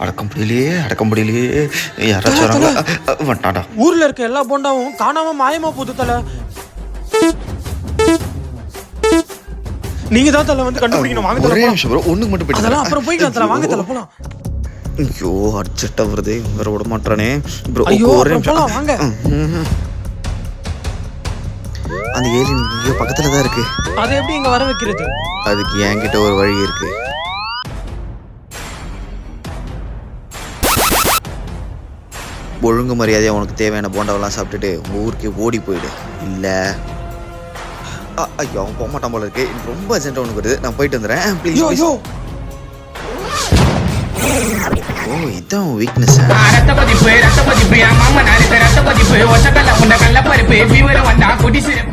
அடக்க முடியலையே யாராச்சும் வராங்களா? வந்துட்டாடா. ஊர்ல இருக்க எல்லா போண்டாவும் காணாம மாயமா போகுது தல. நீங்க தான் தல வந்து கண்டுபிடிக்கணும். வாங்க தல ஒரே போலாம். நிமிஷம் ப்ரோ, ஒண்ணுக்கு மட்டும் போயிட்டு அதெல்லாம் அப்புறம் போய்க்கலாம் தல. வாங்க தல போலாம். ஐயோ அர்ஜென்ட்டா வருது, வேற விட மாட்டானே ப்ரோ. ஐயோ ஒரே அப்புறம் போலாம் நிமிஷம். வாங்க. அந்த ஏலியன் இங்கே பக்கத்துல தான் இருக்கு. அதை எப்படி இங்க வர வைக்கிறது? அதுக்கு என்கிட்ட ஒரு வழி இருக்கு. ஒழுங்கு மரியாதையா உனக்கு தேவையான போண்டாவெல்லாம் சாப்பிட்டுட்டு உங்க ஊருக்கு ஓடி போயிடு. இல்ல ஐயோ அவன் போக மாட்டான் போல இருக்கு. எனக்கு ரொம்ப அர்ஜென்ட்டா ஒன்று வருது, நான் போயிட்டு வந்துடுறேன் ப்ளீஸ். ஓ இதான் வீக்னஸ். ரத்த பதிப்பு என் மாமன் ரத்த பதிப்பு ஒச்சக்கல்ல உண்ட கல்ல பருப்பு விவரம் வந்தா குடிசிறப்பு